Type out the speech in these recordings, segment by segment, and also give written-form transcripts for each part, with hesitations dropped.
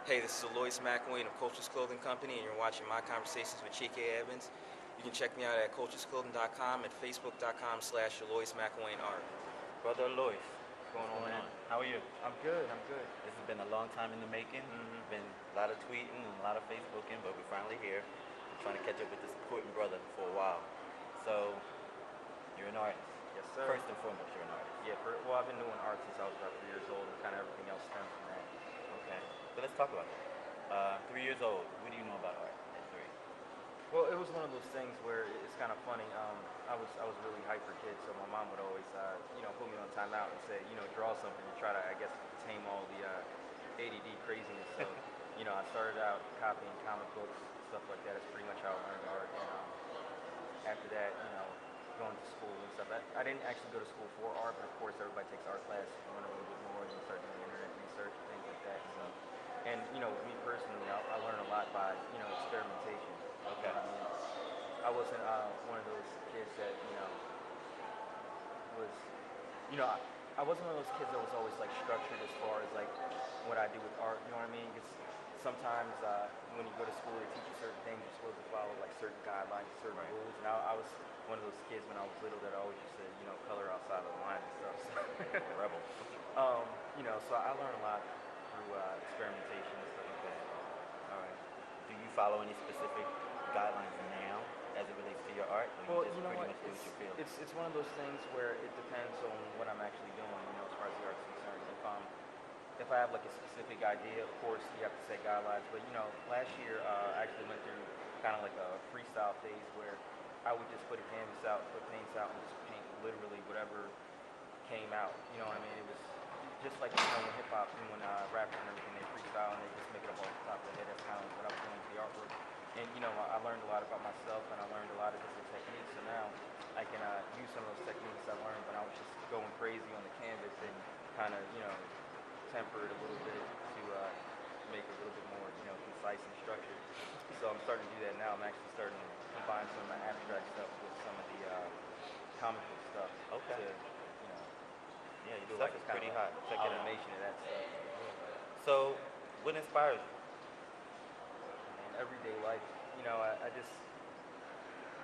Hey, this is Alloyius McIlwaine of Culture's Clothing Company, and you're watching my conversations with Chike Evans. You can check me out at culturesclothing.com and facebook.com/Alloyius McIlwaine Art. Brother Alloyius, What's going on, man? How are you? I'm good. I'm good. This has been a long time in the making. Been a lot of tweeting and a lot of Facebooking, but we're finally here. I'm trying to catch up with this important brother for a while. So, you're an artist. Yes, sir. First and foremost, you're an artist. Yeah. Well, I've been doing art since I was about 3 years old, and kind of everything else stems from that. Okay. So let's talk about that. 3 years old. What do you know about art at 3? Well, it was one of those things where it's kind of funny. I was a really hyper kid, so my mom would always, put me on timeout and say, draw something and try to, I guess, tame all the ADD craziness. So, I started out copying comic books, stuff like that. It's pretty much how I learned art. And after that, going to school and stuff. I didn't actually go to school for art, but of course, everybody takes art class. You learn a little bit more, and you start doing internet research and things like that. So, and me personally, I learned a lot by experimentation. Okay. I wasn't one of those kids that was I wasn't one of those kids that was always like structured as far as like what I do with art. You know what I mean? Because sometimes when you go to school, they teach you certain things. You're supposed to follow like certain guidelines, certain rules. And I was one of those kids when I was little that always used to color outside of the line and stuff. So Rebel. So I learned a lot through experimentation and stuff like that. All right. Do you follow any specific guidelines now as it relates to your art? Well, you just pretty what? much do what you feel? It's one of those things where it depends on what I'm actually doing. As far as the art's concerned. If I have like a specific idea, of course you have to set guidelines. But last year I actually went through kind of like a freestyle phase where I would just put a canvas out, put paints out, and just paint literally whatever came out. You know what I mean? It was just like when hip hop and when rappers and everything, they freestyle and they just make it up off the top of their head. That's kind of what I was doing with the artwork. And I learned a lot about myself, and I learned a lot of different techniques. So now I can use some of those techniques I learned when I was just going crazy on the canvas and kind of temper it a little bit to make it a little bit more concise and structured. So I'm starting to do that now. I'm actually starting to combine some of my abstract stuff with some of the comic book stuff. Okay. To, Yeah, your do stuff like is kind pretty of hot. like animation of that stuff. So, what inspires you? And everyday life, I just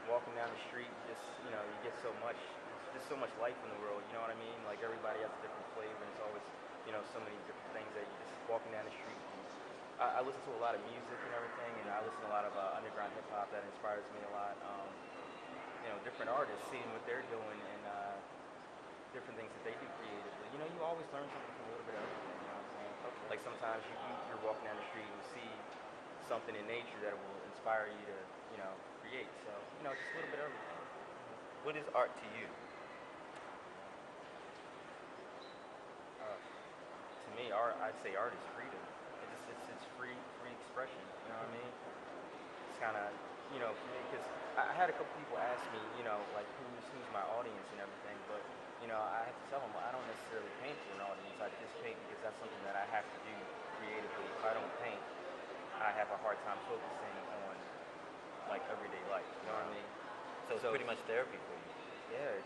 walking down the street, just you get so much, there's just so much life in the world. You know what I mean? Like everybody has a different flavor, and it's always so many different things that you just walking down the street. And I listen to a lot of music and everything, and I listen to a lot of underground hip hop that inspires me a lot. Different artists, seeing what they're doing and different things that they do creatively. You always learn something from a little bit of everything. You know what I'm saying? Okay. Like sometimes you're walking down the street and you see something in nature that will inspire you to create. So just a little bit of everything. What is art to you? To me, I'd say art is freedom. It's free expression. You know what I mean? It's kind of for me because I had a couple people ask me like who's my audience and everything, but I have to tell them I don't necessarily paint for an audience. I just paint because that's something that I have to do creatively. If I don't paint, I have a hard time focusing on like everyday life. You know what I mean? So it's pretty much therapy for you. Yeah, it's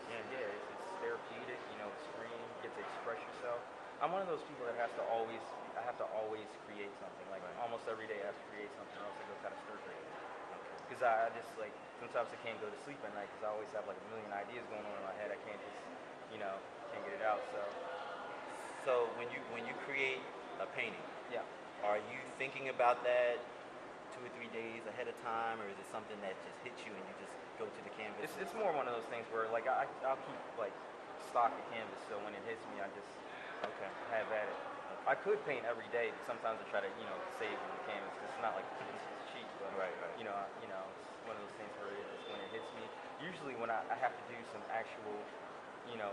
therapeutic. It's free. You get to express yourself. I'm one of those people that I have to always create something. Like almost every day I have to create something, or else I go kind of stir crazy. Because I just like sometimes I can't go to sleep at night because I always have like a million ideas going on in my head. I can't just can't get it out. So when you create a painting, Yeah. are you thinking about that 2 or 3 days ahead of time, or is it something that just hits you and you just go to the canvas? It's more one of those things where like I'll keep like stock of canvas, so when it hits me, I just have at it. I could paint every day, but sometimes I try to save on the canvas because it's not like it's cheap, but Right. it's one of those things where it's when it hits me. Usually when I have to do some actual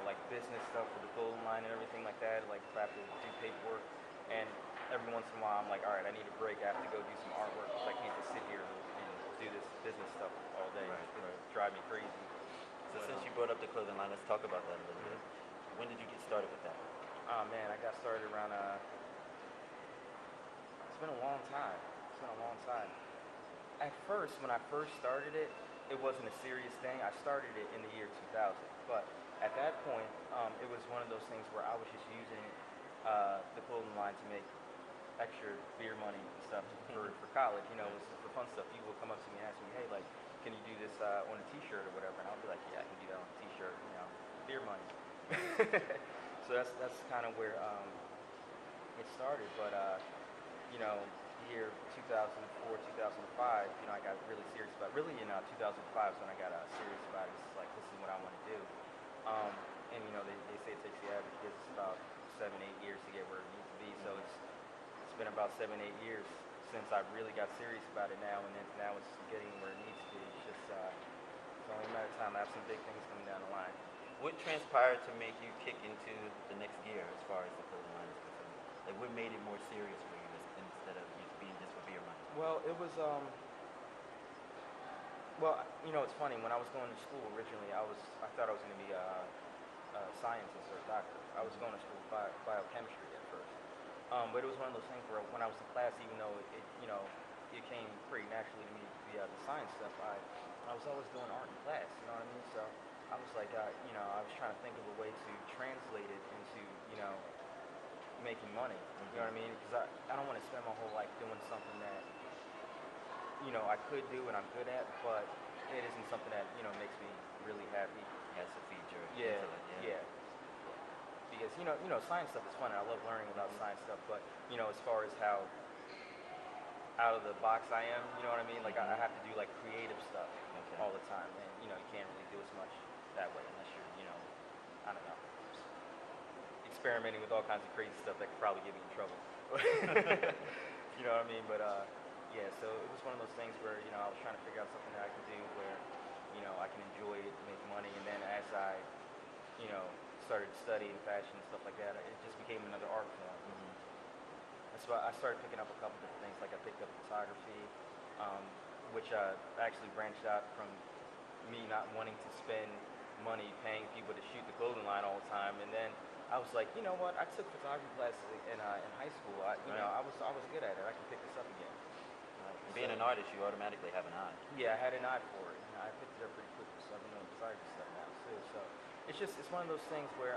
like business stuff with the clothing line and everything like that, like if I have to do paperwork, and every once in a while I'm like, all right, I need a break. I have to go do some artwork because I can't just sit here and do this business stuff all day. Right, It's right. drive me crazy. So since you brought up the clothing line, let's talk about that a little bit. When did you get started with that? Oh man, I got started around it's been a long time. It's been a long time. At first, when I first started it, it wasn't a serious thing. I started it in the year 2000, but at that point, it was one of those things where I was just using the clothing line to make extra beer money and stuff for college. You know, it was for fun stuff. People would come up to me and ask me, hey, like, can you do this on a T-shirt or whatever? And I'll be like, yeah, I can do that on a T-shirt. You know, beer money. So that's kind of where it started. But you know, year 2004, 2005, you know, I got really serious about. Really, in 2005 is when I got serious about it. It's like, this is what I want to do. And you know, they say it takes the average business about 7-8 years to get where it needs to be. So it's been about 7-8 years since I really got serious about it now, and then now it's getting where it needs to be. It's just it's only a matter of time. I have some big things coming down the line. What transpired to make you kick into the next gear as far as the clothing line is concerned? Like, what made it more serious for you instead of just being just for beer money? Well, it was well, you know, it's funny. When I was going to school originally, I thought I was going to be a scientist or a doctor. I was going to school biochemistry at first. But it was one of those things where when I was in class, even though you know, it came pretty naturally to me, the science stuff, I was always doing art in class, you know what I mean? So I was like, you know, I was trying to think of a way to translate it into, you know, making money, you know what I mean? Because I don't want to spend my whole life doing something that, you know, I could do and I'm good at, but it isn't something that, you know, makes me really happy. Has to feed your Yeah, intellect. yeah. Because you know, science stuff is fun, and I love learning about science stuff. But you know, as far as how out of the box I am, you know what I mean? Like I have to do like creative stuff all the time, and you know, you can't really do as much that way unless you're, you know, I don't know, experimenting with all kinds of crazy stuff that could probably get me in trouble. You know what I mean? But yeah. So it was one of those things where, you know, I was trying to figure out something that I could do where, you know, I can enjoy it, make money, and then as I, you know, started studying fashion and stuff like that, it just became another art form. That's why I started picking up a couple different things. Like I picked up photography, which actually branched out from me not wanting to spend money paying people to shoot the clothing line all the time. And then I was like, you know what? I took photography classes in high school. You know, I was good at it. I can pick this up again. Being an artist, you automatically have an eye. Yeah, I had an eye for it. And I picked it up pretty quickly, so I've been doing photography stuff now too. So it's one of those things where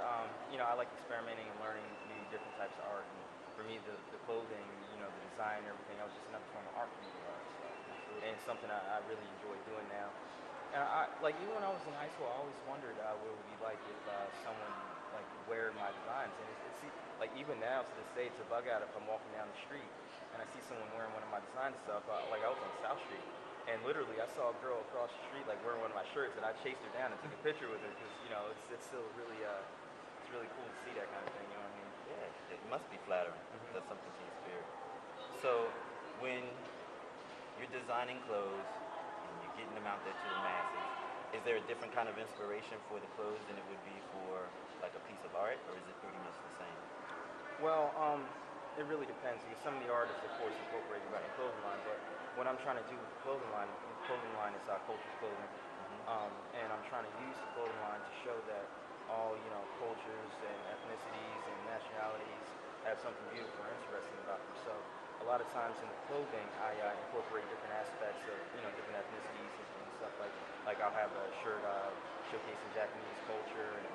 you know, I like experimenting and learning new different types of art. And for me, the clothing, you know, the design and everything, that was just another form of art for me to learn. So, and it's something I really enjoy doing now. And I like, even when I was in high school, I always wondered what it would be like if someone like wear my designs. And it's like, even now to this day, it's a bug out if I'm walking down the street and I see someone wearing one of my design stuff. Like I was on South Street, and literally I saw a girl across the street like wearing one of my shirts, and I chased her down and took a picture with her because, you know, it's still really it's really cool to see that kind of thing. You know what I mean? Yeah, it must be flattering. That's something to your spirit. So when you're designing clothes and you're getting them out there to the masses, is there a different kind of inspiration for the clothes than it would be for like a piece of art, or is it pretty much the same? Well, it really depends because some of the artists, of course, incorporate it in the clothing line. But what I'm trying to do with the clothing line is culture clothing, and I'm trying to use the clothing line to show that all, you know, cultures and ethnicities and nationalities have something beautiful or interesting about them. So a lot of times in the clothing, I incorporate different aspects of, you know, different ethnicities and stuff like I'll have a shirt showcasing Japanese culture and,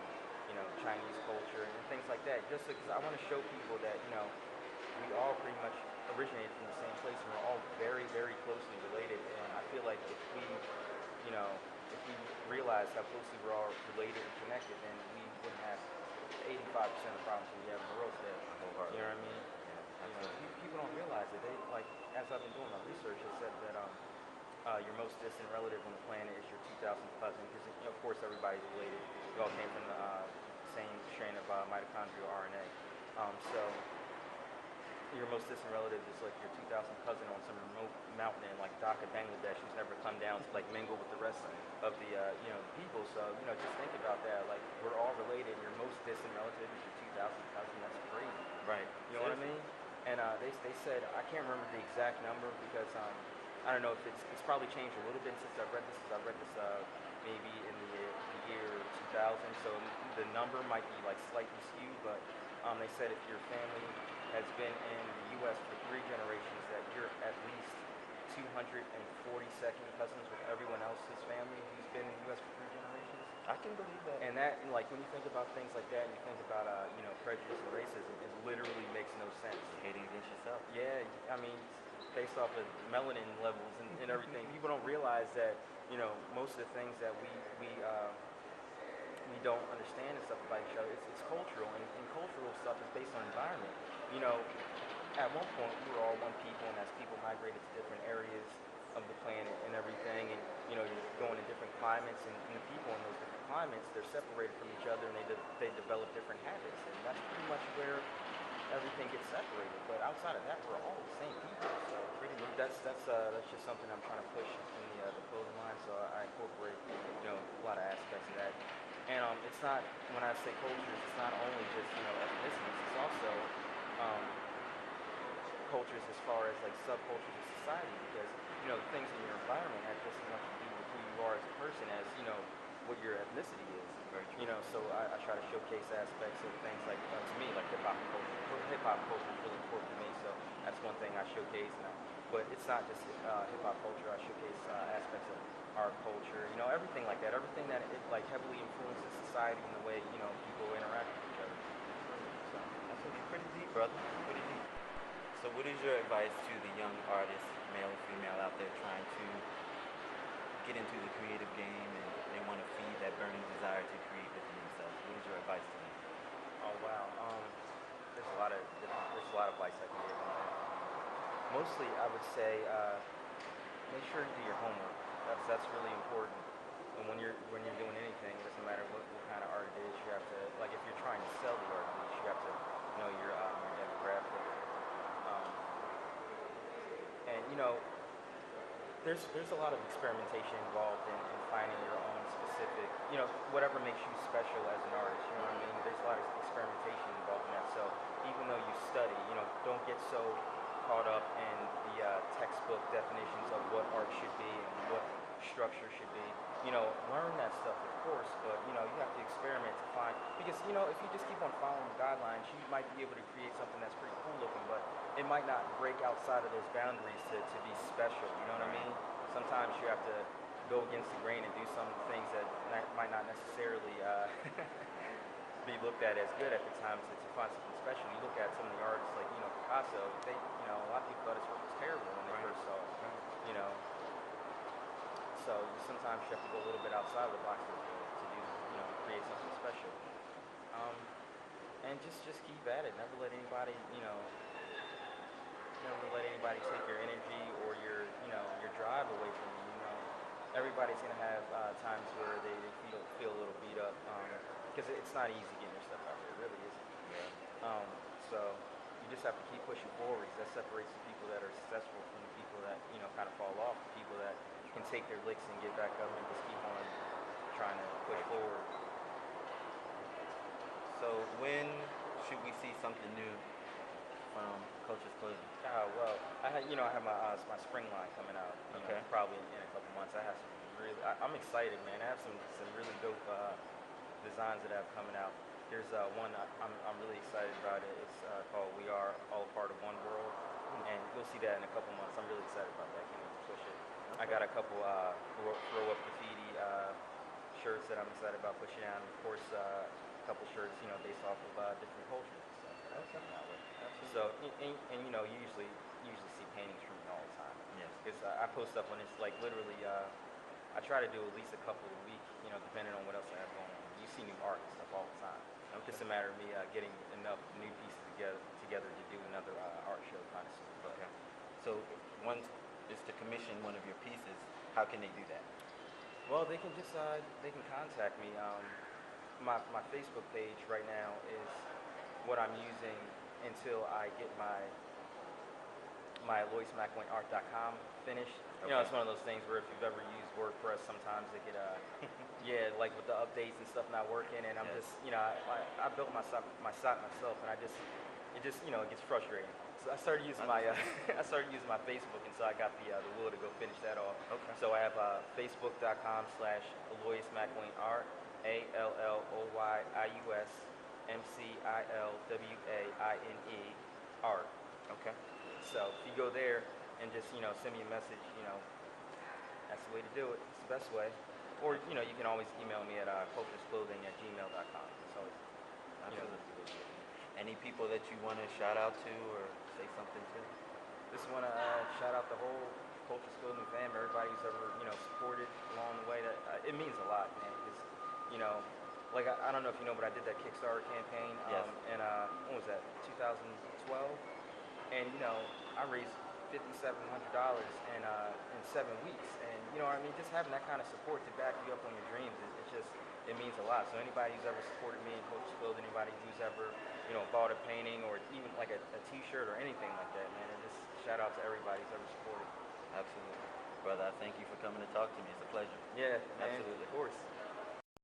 you know, Chinese culture and things like that. Just because I want to show people that, you know, we all pretty much originated from the same place and we're all very, very closely related. And I feel like if we, you know, if we realize how closely we're all related and connected, then we wouldn't have 85% of the problems that we have in the world today. You know what I mean? Yeah, you know, people don't realize it. They, like, as I've been doing my research, it said that your most distant relative on the planet is your 2000th cousin, because, you know, of course everybody's related. We all came from the same strain of mitochondrial RNA. So your most distant relative is like your 2000th cousin on some remote mountain in like Dhaka, Bangladesh, who's never come down to like mingle with the rest of the you know, people. So, you know, just think about that. Like, we're all related. Your most distant relative is your 2000th cousin. That's crazy. Right. You know what I mean? And they said, I can't remember the exact number because I don't know if it's probably changed a little bit since I've read this. Because I've read this maybe in the year 2000. So the number might be like slightly skewed, but they said if your family has been in the U.S. for 3 generations, that you're at least 242nd cousins with everyone else's family who's been in the U.S. for 3 generations. I can believe that. And that, and like when you think about things like that, and you think about prejudice and racism, it literally makes no sense. You're hating against yourself. Yeah, I mean, based off of melanin levels and everything, people don't realize that most of the things that we don't understand and stuff about each other. It's cultural, and cultural stuff is based on environment. You know, at one point we were all one people, and as people migrated to different areas of the planet and everything, and you're going to different climates, and the people in those different climates, they're separated from each other, and they develop different habits, and that's pretty much where everything gets separated. But outside of that, we're all the same people. So Pretty much. that's just something I'm trying to push in the clothing line. So I incorporate a lot of aspects of that. And it's not, when I say cultures, it's not only just ethnicities. It's also um, cultures as far as like subcultures of society, because the things in your environment have just as much to do with who you are as a person as what your ethnicity is. Very true. So I try to showcase aspects of things like to me like hip hop culture. Hip hop culture is really important to me, so that's one thing I showcase. But it's not just hip hop culture. I showcase aspects of art culture. Everything like that. Everything that it like heavily influences society and the way people interact with each other. So That's pretty deep, brother. Pretty deep. So, what is your advice to the young artists, male or female, out there trying to get into the creative game and they want to feed that burning desire to create within themselves? What is your advice to them? oh wow, there's a lot of advice I can give on that. Mostly, I would say make sure you do your homework. That's really important. And when you're doing anything, it doesn't matter what kind of art it is. You have to, like, if you're trying to sell the art piece, you have to know your demographic. Um, and there's a lot of experimentation involved in finding your own specific, whatever makes you special as an artist. You know what I mean? There's a lot of experimentation involved in that. So even though you study, don't get so caught up in the textbook definitions of what art should be and what structure should be. Learn that stuff, of course, but you have to experiment to find, because if you just keep on following the guidelines, you might be able to create something that's pretty cool looking, but it might not break outside of those boundaries to be special. You know what I mean? Sometimes you have to go against the grain and do some things that might not necessarily be looked at as good at the time to find something special. You look at some of the artists like Picasso. They a lot of people thought his work was terrible when they first saw it. So sometimes you have to go a little bit outside of the box to do create something special. And just keep at it. Never let anybody take your energy or your drive away from you. Everybody's gonna have times where they feel a little beat up, because it's not easy getting your stuff out there. It really isn't. Yeah. So you just have to keep pushing forward, because that separates the people that are successful from the people that kind of fall off. The people that can take their licks and get back up and just keep on trying to push forward. So, when should we see something new from Coach's Clothing? Well, I have my spring line coming out. Okay. Probably in a couple months. I have some really. I'm excited, man. I have some really dope designs that I have coming out. There's one I'm really excited about. It's called "We Are All a Part of One World," and you'll see that in a couple months. I'm really excited about that. Can't wait to push it. I got a couple throw up graffiti shirts that I'm excited about pushing out. And of course, a couple shirts, based off of different cultures and stuff that I'm coming out with. Absolutely. So, you usually see paintings from me all the time. Yes. Because I post up when it's like literally, I try to do at least a couple a week, depending on what else I have going on. You see new art and stuff all the time. Okay. It's just a matter of me getting enough new pieces together to do another art show kind of soon. Okay. So, once is to commission one of your pieces, how can they do that? Well, they can just they can contact me. My Facebook page right now is what I'm using until I get my AlloyiusMcIlwaineArt.com finished. Okay. It's one of those things where if you've ever used WordPress, sometimes they get yeah, like with the updates and stuff not working, and I'm Yes. just I built my site myself, and it gets frustrating. So I started using my I started using my Facebook, and so I got the will to go finish that off. Okay. So I have Facebook.com/AlloyiusMcIlwaineArt, AlloyiusMcIlwaine art. Okay. So if you go there and just send me a message, that's the way to do it. It's the best way. Or you can always email me at culturesclothing@gmail.com. It's always Absolutely. Any people that you want to shout out to or say something to? just want to shout out the whole Culture Clothing fam, everybody who's ever supported along the way. That it means a lot, man. Because like I don't know if you know, but I did that Kickstarter campaign. Yes. And when was that? 2012. And I raised $5,700 in 7 weeks. And what I mean, just having that kind of support to back you up on your dreams, it means a lot. So anybody who's ever supported me in Culture Clothing, anybody who's ever bought a painting or even like a T-shirt or anything like that, man. And just shout out to everybody who's ever supported. Absolutely. Brother, I thank you for coming to talk to me. It's a pleasure. Yeah, man, absolutely. of course.